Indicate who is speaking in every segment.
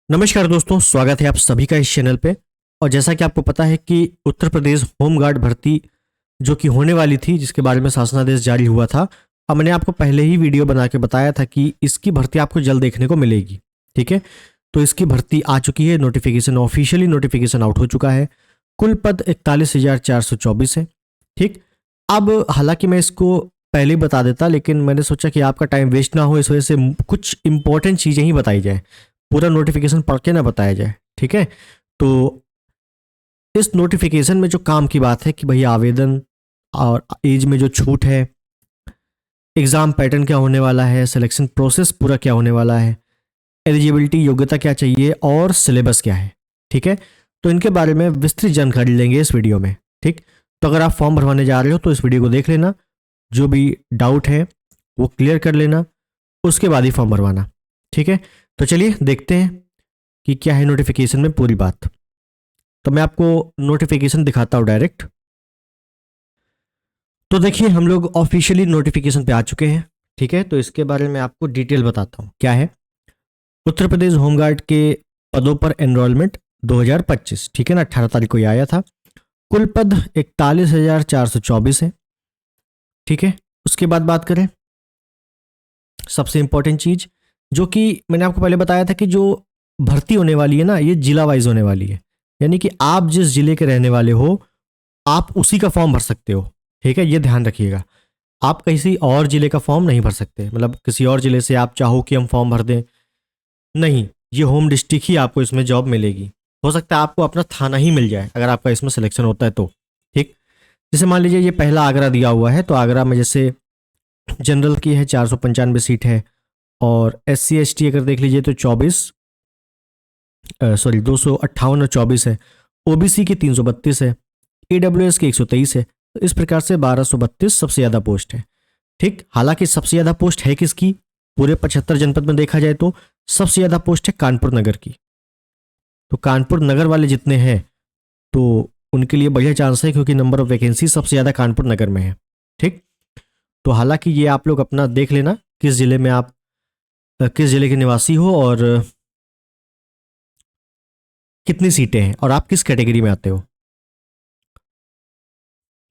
Speaker 1: नमस्कार दोस्तों, स्वागत है आप सभी का इस चैनल पे। और जैसा कि आपको पता है कि उत्तर प्रदेश होमगार्ड भर्ती जो कि होने वाली थी, जिसके बारे में शासनादेश जारी हुआ था, और मैंने आपको पहले ही वीडियो बना के बताया था कि इसकी भर्ती आपको जल्द देखने को मिलेगी। ठीक है, तो इसकी भर्ती आ चुकी है, नोटिफिकेशन ऑफिशियली नोटिफिकेशन आउट हो चुका है। कुल पद 41,424 है। ठीक, अब हालांकि मैं इसको पहले ही बता देता, लेकिन मैंने सोचा कि आपका टाइम वेस्ट ना हो, इस वजह से कुछ इंपॉर्टेंट चीज़ें ही बताई जाए, पूरा नोटिफिकेशन पढ़ के ना बताया जाए। ठीक है, तो इस नोटिफिकेशन में जो काम की बात है कि भैया आवेदन और एज में जो छूट है, एग्ज़ाम पैटर्न क्या होने वाला है, सिलेक्शन प्रोसेस पूरा क्या होने वाला है, एलिजिबिलिटी योग्यता क्या चाहिए और सिलेबस क्या है। ठीक है, तो इनके बारे में विस्तृत जानकारी लेंगे इस वीडियो में। ठीक, तो अगर आप फॉर्म भरवाने जा रहे हो तो इस वीडियो को देख लेना, जो भी डाउट है वो क्लियर कर लेना, उसके बाद ही फॉर्म भरवाना। ठीक है, तो चलिए देखते हैं कि क्या है नोटिफिकेशन में पूरी बात। तो मैं आपको नोटिफिकेशन दिखाता हूँ डायरेक्ट। तो देखिए, हम लोग ऑफिशियली नोटिफिकेशन पे आ चुके हैं। ठीक है, तो इसके बारे में आपको डिटेल बताता हूँ क्या है। उत्तर प्रदेश होमगार्ड के पदों पर एनरोलमेंट 2025, ठीक है ना, 18 तारीख को ये आया था। कुल पद 41,424 है। ठीक है, उसके बाद बात करें, सबसे इंपॉर्टेंट चीज जो कि मैंने आपको पहले बताया था कि जो भर्ती होने वाली है ना, ये जिला वाइज होने वाली है। यानी कि आप जिस जिले के रहने वाले हो, आप उसी का फॉर्म भर सकते हो। ठीक है, ये ध्यान रखिएगा, आप किसी और जिले का फॉर्म नहीं भर सकते। मतलब किसी और जिले से आप चाहो कि हम फॉर्म भर दें, नहीं, ये होम डिस्ट्रिक्ट ही आपको इसमें जॉब मिलेगी। हो सकता है आपको अपना थाना ही मिल जाए अगर आपका इसमें सिलेक्शन होता है तो। ठीक, जैसे मान लीजिए ये पहला आगरा दिया हुआ है, तो आगरा में जैसे जनरल की है 495 सीट है, और SC ST अगर देख लीजिए तो 258 और 24 है। OBC की 332 है, AWS की 123 है। तो इस प्रकार से 1232 सबसे ज़्यादा पोस्ट है। ठीक, हालांकि सबसे ज़्यादा पोस्ट है किसकी, पूरे 75 जनपद में देखा जाए तो सबसे ज़्यादा पोस्ट है कानपुर नगर की। तो कानपुर नगर वाले जितने हैं तो उनके लिए बढ़िया चांस है, क्योंकि नंबर ऑफ वैकेंसी सबसे ज़्यादा कानपुर नगर में है। ठीक, तो हालांकि ये आप लोग अपना देख लेना किस जिले में आप किस जिले के निवासी हो और कितनी सीटें हैं और आप किस कैटेगरी में आते हो।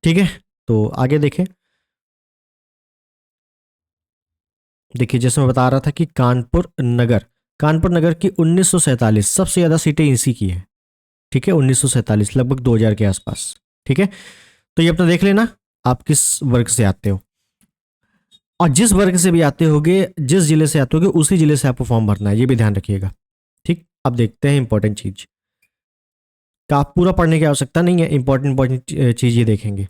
Speaker 1: ठीक है, तो आगे देखें। देखिए, जैसे मैं बता रहा था कि कानपुर नगर की 1947 सबसे ज़्यादा सीटें इसी की है। ठीक है, 1947 लगभग 2000 के आसपास। ठीक है, तो ये अपना देख लेना आप किस वर्ग से आते हो, और जिस वर्ग से भी आते होगे, जिस जिले से आते होगे, उसी जिले से आपको फॉर्म भरना है, ये भी ध्यान रखिएगा। ठीक, अब देखते हैं इंपॉर्टेंट चीज का, आप पूरा पढ़ने की आवश्यकता नहीं है, इंपॉर्टेंट चीज ये देखेंगे।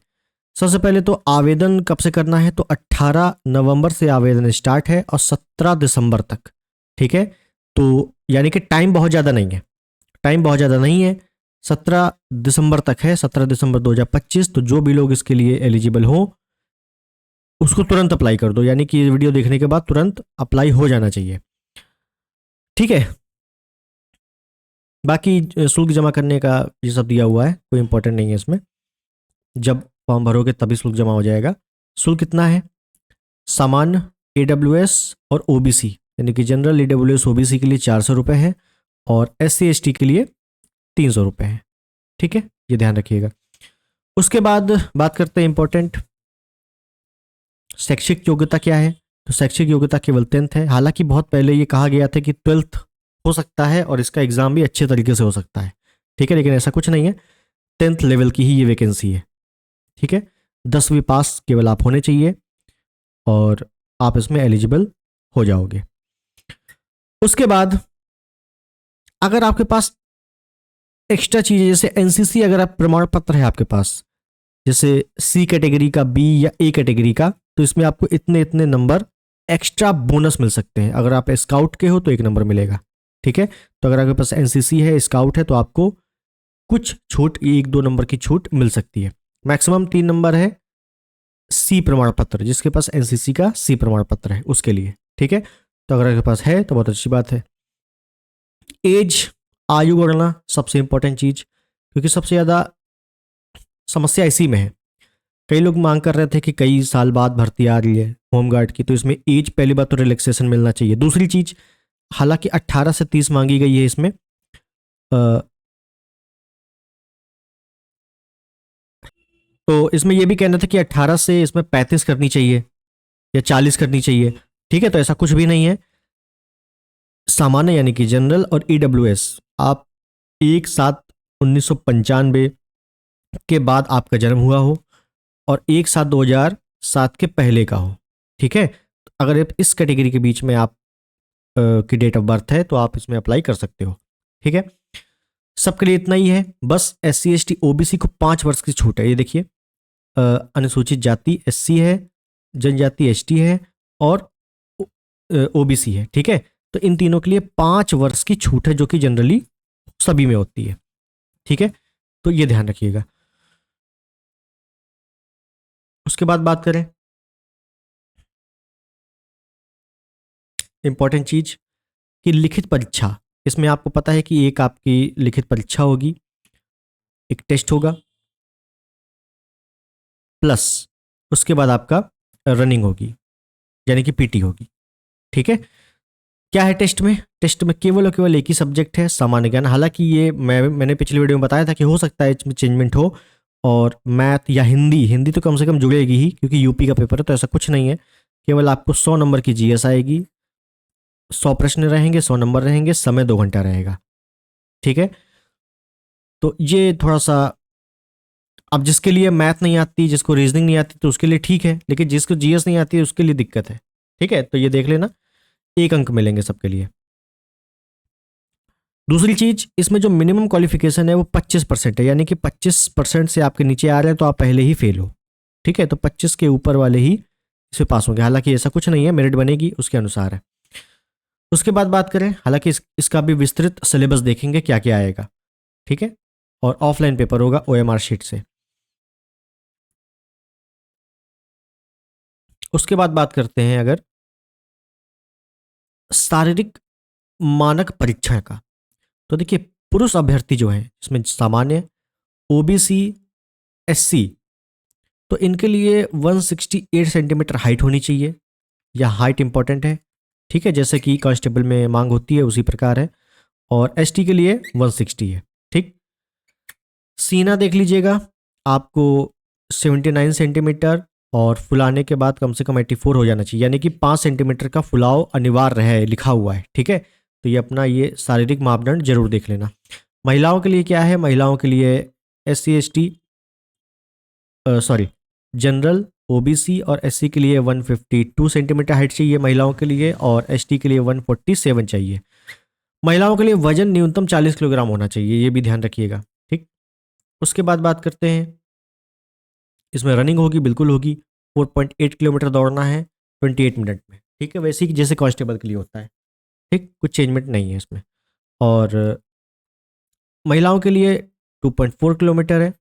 Speaker 1: सबसे पहले तो आवेदन कब से करना है, तो 18 नवंबर से आवेदन स्टार्ट है और 17 दिसंबर तक। ठीक है, तो यानी कि टाइम बहुत ज़्यादा नहीं है, 17 दिसंबर तक है, 17 दिसंबर 2025। तो जो भी लोग इसके लिए एलिजिबल हो उसको तुरंत अप्लाई कर दो, यानी कि ये वीडियो देखने के बाद तुरंत अप्लाई हो जाना चाहिए। ठीक है, बाकी शुल्क जमा करने का ये सब दिया हुआ है, कोई इंपॉर्टेंट नहीं है इसमें, जब फॉर्म भरोगे तभी शुल्क जमा हो जाएगा। शुल्क कितना है, सामान्य, AWS और OBC यानी कि जनरल, AWS OBC के लिए 400 रुपये है, और SC ST के लिए 300 रुपये है। ठीक है, ये ध्यान रखिएगा। उसके बाद बात करते हैं इंपॉर्टेंट, शैक्षिक योग्यता क्या है। तो शैक्षिक योग्यता केवल 10th है। हालांकि बहुत पहले ये कहा गया था कि 12th हो सकता है और इसका एग्जाम भी अच्छे तरीके से हो सकता है। ठीक है, लेकिन ऐसा कुछ नहीं है, 10th लेवल की ही ये वैकेंसी है। ठीक है, 10वीं पास केवल आप होने चाहिए और आप इसमें एलिजिबल हो जाओगे। उसके बाद अगर आपके पास एक्स्ट्रा चीज़ें, जैसे NCC अगर आप प्रमाण पत्र है आपके पास, जैसे C कैटेगरी का, B या A कैटेगरी का, तो इसमें आपको इतने इतने नंबर एक्स्ट्रा बोनस मिल सकते हैं। अगर आप स्काउट के हो तो 1 नंबर मिलेगा। ठीक है, तो अगर आपके पास NCC है, स्काउट है, तो आपको कुछ छूट, 1-2 नंबर की छूट मिल सकती है। मैक्सिमम 3 नंबर है C प्रमाण पत्र, जिसके पास NCC का C प्रमाण पत्र है उसके लिए। ठीक है, तो अगर आपके पास है तो बहुत अच्छी बात है। एज, आयु गणना सबसे इंपॉर्टेंट चीज, क्योंकि सबसे ज्यादा समस्या इसी में है। कई लोग मांग कर रहे थे कि कई साल बाद भर्ती आ रही है होमगार्ड की, तो इसमें एज, पहली बात तो रिलैक्सेशन मिलना चाहिए। दूसरी चीज, हालांकि 18 से 30 मांगी गई है इसमें। तो इसमें यह भी कहना था कि 18 से इसमें 35 करनी चाहिए या 40 करनी चाहिए। ठीक है, तो ऐसा कुछ भी नहीं है। सामान्य यानी कि जनरल और ईडब्ल्यूएस आप 1/7/1995 के बाद आपका जन्म हुआ हो और 1/7/2007 के पहले का हो। ठीक है, अगर आप इस कैटेगरी के बीच में आप की डेट ऑफ बर्थ है तो आप इसमें अप्लाई कर सकते हो। ठीक है, सबके लिए इतना ही है। बस SC ST OBC को 5 वर्ष की छूट है। ये देखिए, अनुसूचित जाति SC है, जनजाति ST है और OBC है। ठीक है, तो इन तीनों के लिए 5 वर्ष की छूट है, जो कि जनरली सभी में होती है। ठीक है, तो ये ध्यान रखिएगा। उसके बाद बात करें इंपॉर्टेंट चीज कि लिखित परीक्षा। इसमें आपको पता है कि एक आपकी लिखित परीक्षा होगी, एक टेस्ट होगा, प्लस उसके बाद आपका रनिंग होगी यानी कि PT होगी। ठीक है, क्या है टेस्ट में? टेस्ट में केवल और केवल एक ही सब्जेक्ट है, सामान्य ज्ञान। हालांकि ये मैंने पिछली वीडियो में बताया था कि हो सकता है इसमें चेंजमेंट हो, और मैथ या हिंदी, हिंदी तो कम से कम जुड़ेगी ही क्योंकि यूपी का पेपर है, तो ऐसा कुछ नहीं है। केवल आपको 100 नंबर की GS आएगी, 100 प्रश्न रहेंगे, 100 नंबर रहेंगे, समय 2 घंटा रहेगा। ठीक है, तो ये थोड़ा सा, अब जिसके लिए मैथ नहीं आती, जिसको रीजनिंग नहीं आती, तो उसके लिए ठीक है, लेकिन जिसको GS नहीं आती है उसके लिए दिक्कत है। ठीक है, तो ये देख लेना, 1 अंक मिलेंगे सबके लिए। दूसरी चीज, इसमें जो मिनिमम क्वालिफिकेशन है वो 25% है, यानी कि 25% से आपके नीचे आ रहे हैं तो आप पहले ही फेल हो। ठीक है, तो 25 के ऊपर वाले ही इसमें पास होंगे। हालांकि ऐसा कुछ नहीं है, मेरिट बनेगी उसके अनुसार है। उसके बाद बात करें, हालांकि इसका भी विस्तृत सिलेबस देखेंगे क्या क्या आएगा। ठीक है, और ऑफलाइन पेपर होगा OMR शीट से। उसके बाद बात करते हैं अगर शारीरिक मानक परीक्षा का, तो देखिए पुरुष अभ्यर्थी जो है इसमें सामान्य, OBC, SC, तो इनके लिए 168 सेंटीमीटर हाइट होनी चाहिए। यह हाइट इंपॉर्टेंट है। ठीक है, जैसे कि कांस्टेबल में मांग होती है उसी प्रकार है। और ST के लिए 160 है। ठीक, सीना देख लीजिएगा, आपको 79 सेंटीमीटर और फुलाने के बाद कम से कम 84 हो जाना चाहिए, यानी कि 5 सेंटीमीटर का फुलाव अनिवार्य है, लिखा हुआ है। ठीक है, तो ये अपना ये शारीरिक मापदंड जरूर देख लेना। महिलाओं के लिए क्या है? महिलाओं के लिए SC ST sorry general, OBC और SC के लिए 152 सेंटीमीटर हाइट चाहिए महिलाओं के लिए, और ST के लिए 147 चाहिए। महिलाओं के लिए वजन न्यूनतम 40 किलोग्राम होना चाहिए, ये भी ध्यान रखिएगा। ठीक, उसके बाद बात करते हैं, इसमें रनिंग होगी, बिल्कुल होगी। 4.8 किलोमीटर दौड़ना है 28 मिनट में। ठीक है, वैसे ही जैसे कांस्टेबल के लिए होता है। ठीक, कुछ चेंजमेंट नहीं है इसमें। और महिलाओं के लिए 2.4 किलोमीटर है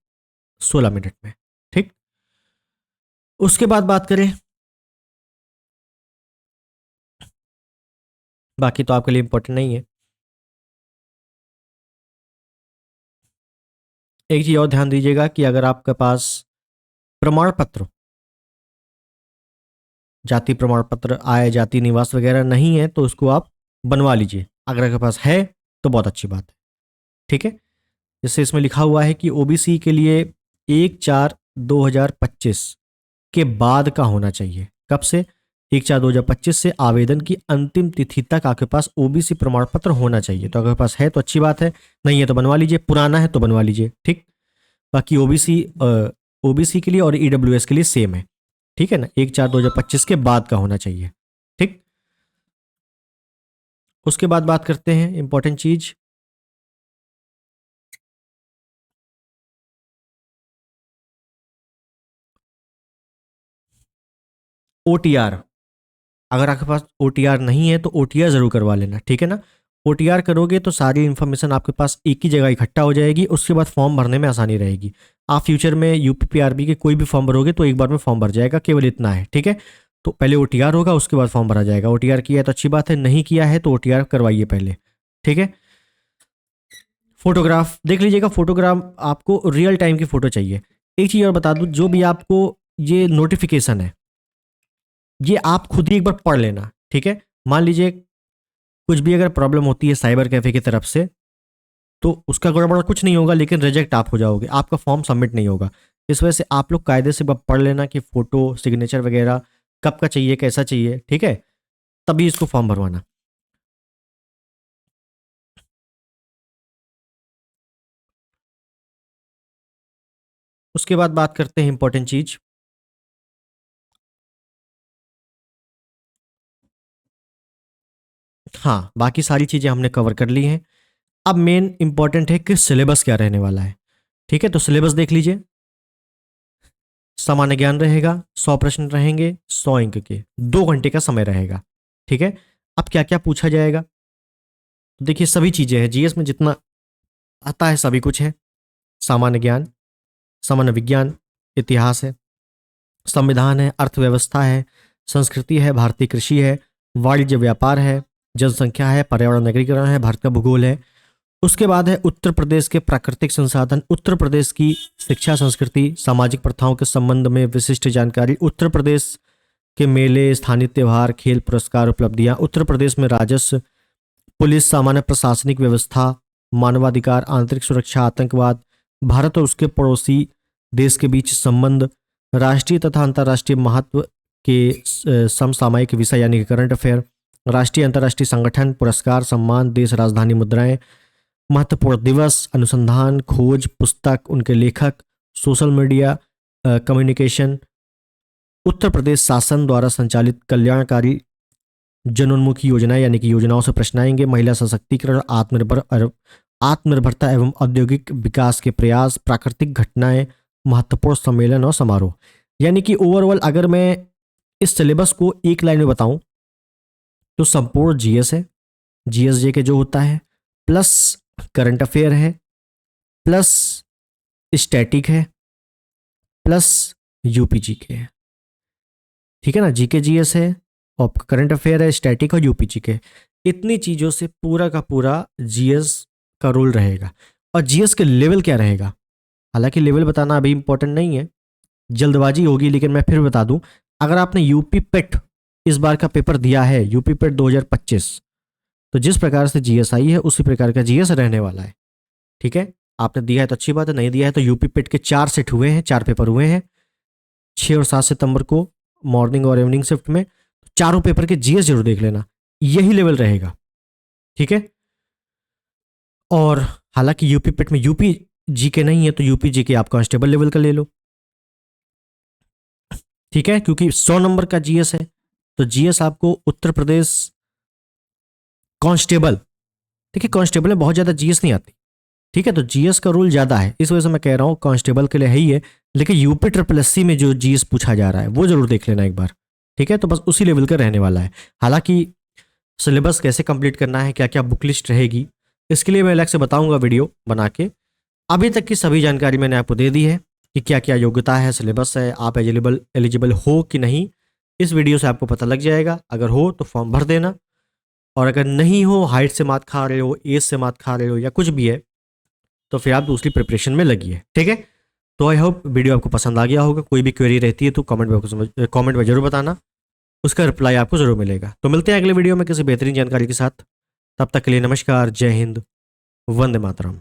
Speaker 1: 16 मिनट में। ठीक, उसके बाद बात करें, बाकी तो आपके लिए इंपॉर्टेंट नहीं है। एक चीज और ध्यान दीजिएगा कि अगर आपके पास प्रमाण पत्र, जाति प्रमाण पत्र, आय, जाति, निवास वगैरह नहीं है तो उसको आप बनवा लीजिए। अगर आपके पास है तो बहुत अच्छी बात है। ठीक है, जैसे इसमें लिखा हुआ है कि OBC के लिए 1/4/2025 के बाद का होना चाहिए। कब से? 1/4/2025 से आवेदन की अंतिम तिथि तक आपके पास OBC प्रमाण पत्र होना चाहिए। तो अगर आपके पास है तो अच्छी बात है, नहीं है तो बनवा लीजिए, पुराना है तो बनवा लीजिए। ठीक, बाकी OBC के लिए और EWS के लिए सेम है। ठीक है ना, 1/4/2025 के बाद का होना चाहिए। ठीक, उसके बाद बात करते हैं इंपॉर्टेंट चीज, OTR। अगर आपके पास OTR नहीं है तो OTR जरूर करवा लेना। ठीक है ना, OTR करोगे तो सारी इन्फॉर्मेशन आपके पास एक ही जगह इकट्ठा हो जाएगी, उसके बाद फॉर्म भरने में आसानी रहेगी। आप फ्यूचर में UPPRB के कोई भी फॉर्म भरोगे तो एक बार में फॉर्म भर जाएगा, केवल इतना है। ठीक है, तो पहले OTR होगा, उसके बाद फॉर्म भरा जाएगा। OTR किया है तो अच्छी बात है, नहीं किया है तो OTR करवाइए पहले। ठीक है, फोटोग्राफ देख लीजिएगा, फोटोग्राफ आपको रियल टाइम की फोटो चाहिए। एक चीज और बता दूं, जो भी आपको ये नोटिफिकेशन है ये आप खुद ही एक बार पढ़ लेना। ठीक है, मान लीजिए कुछ भी अगर प्रॉब्लम होती है साइबर कैफ़े की तरफ से तो उसका गड़बड़ कुछ नहीं होगा, लेकिन रिजेक्ट आप हो जाओगे, आपका फॉर्म सबमिट नहीं होगा। इस वजह से आप लोग कायदे से पढ़ लेना कि फ़ोटो सिग्नेचर वगैरह कब का चाहिए, कैसा चाहिए, ठीक है, तभी इसको फॉर्म भरवाना। उसके बाद बात करते हैं इंपॉर्टेंट चीज़। हाँ, बाकी सारी चीज़ें हमने कवर कर ली हैं। अब मेन इंपॉर्टेंट है कि सिलेबस क्या रहने वाला है। ठीक है, तो सिलेबस देख लीजिए। सामान्य ज्ञान रहेगा, 100 प्रश्न रहेंगे, 100 अंक के, 2 घंटे का समय रहेगा। ठीक है, अब क्या क्या पूछा जाएगा, तो देखिए सभी चीज़ें हैं, जीएस में जितना आता है सभी कुछ है। सामान्य ज्ञान, सामान्य विज्ञान, इतिहास है, संविधान है, अर्थव्यवस्था है, संस्कृति है, भारतीय कृषि है, वाणिज्य व्यापार है, जनसंख्या है, पर्यावरण नगरीकरण है, भारत का भूगोल है। उसके बाद है उत्तर प्रदेश के प्राकृतिक संसाधन, उत्तर प्रदेश की शिक्षा संस्कृति, सामाजिक प्रथाओं के संबंध में विशिष्ट जानकारी, उत्तर प्रदेश के मेले, स्थानीय त्योहार, खेल, पुरस्कार, उपलब्धियां, उत्तर प्रदेश में राजस्व, पुलिस, सामान्य प्रशासनिक व्यवस्था, मानवाधिकार, आंतरिक सुरक्षा, आतंकवाद, भारत और उसके पड़ोसी देश के बीच संबंध, राष्ट्रीय तथा अंतर्राष्ट्रीय महत्व के समसामयिक विषय यानी कि करंट अफेयर, राष्ट्रीय अंतर्राष्ट्रीय संगठन, पुरस्कार, सम्मान, देश, राजधानी, मुद्राएं, महत्वपूर्ण दिवस, अनुसंधान, खोज, पुस्तक, उनके लेखक, social media, communication, Uttar Pradesh शासन द्वारा संचालित कल्याणकारी जनोन्मुखी योजनाएं यानी कि योजनाओं से प्रश्न आएंगे, महिला सशक्तिकरण, आत्मनिर्भरता एवं औद्योगिक विकास के प्रयास, प्राकृतिक घटनाएं, महत्वपूर्ण सम्मेलन और समारोह। यानी कि ओवरऑल अगर मैं इस सिलेबस को एक लाइन में बताऊं तो संपूर्ण जीएस है, जीएसजे के जो होता है, प्लस करंट अफेयर है, प्लस स्टैटिक है, प्लस यूपीजी के है। ठीक है ना, जीके जीएस है और करंट अफेयर है, स्टैटिक और यूपीजी के। इतनी चीज़ों से पूरा का पूरा जीएस का रोल रहेगा। और जीएस के लेवल क्या रहेगा, हालांकि लेवल बताना अभी इंपॉर्टेंट नहीं है, जल्दबाजी होगी, लेकिन मैं फिर बता दूं, अगर आपने यूपी पेट इस बार का पेपर दिया है, यूपी पेट 2025, तो जिस प्रकार से जीएस आई है उसी प्रकार का जीएस रहने वाला है। ठीक है, आपने दिया है तो अच्छी बात है, नहीं दिया है तो यूपी पेट के 4 सेट हुए हैं, 4 पेपर हुए हैं 6 और 7 सितंबर को मॉर्निंग और इवनिंग शिफ्ट में। चारों पेपर के जीएस जरूर देख लेना, यही लेवल रहेगा। ठीक है, और हालांकि यूपी पेट में यूपी जीके नहीं है तो यूपी जीके आप कांस्टेबल लेवल का ले लो। ठीक है, क्योंकि 100 नंबर का जीएस है तो जीएस आपको उत्तर प्रदेश कांस्टेबल, देखिए कांस्टेबल में बहुत ज्यादा जीएस नहीं आती। ठीक है, तो जीएस का रोल ज्यादा है, इस वजह से मैं कह रहा हूं कांस्टेबल के लिए है ही है, लेकिन यूपी ट्रिपल एससी में जो जीएस पूछा जा रहा है वो जरूर देख लेना एक बार। ठीक है, तो बस उसी लेवल का रहने वाला है। हालांकि सिलेबस कैसे कंप्लीट करना है, क्या क्या बुक लिस्ट रहेगी, इसके लिए मैं अलग से बताऊंगा वीडियो बना के। अभी तक की सभी जानकारी मैंने आपको दे दी है कि क्या क्या योग्यता है, सिलेबस है, आप एलिजिबल हो कि नहीं, इस वीडियो से आपको पता लग जाएगा। अगर हो तो फॉर्म भर देना, और अगर नहीं हो, हाइट से मात खा रहे हो, एज से मात खा रहे हो या कुछ भी है, तो फिर आप दूसरी प्रिपरेशन में लगिए। ठीक है, तो आई होप वीडियो आपको पसंद आ गया होगा। कोई भी क्वेरी रहती है तो कमेंट में जरूर बताना, उसका रिप्लाई आपको जरूर मिलेगा। तो मिलते हैं अगले वीडियो में किसी बेहतरीन जानकारी के साथ, तब तक के लिए नमस्कार, जय हिंद, वंदे मातरम।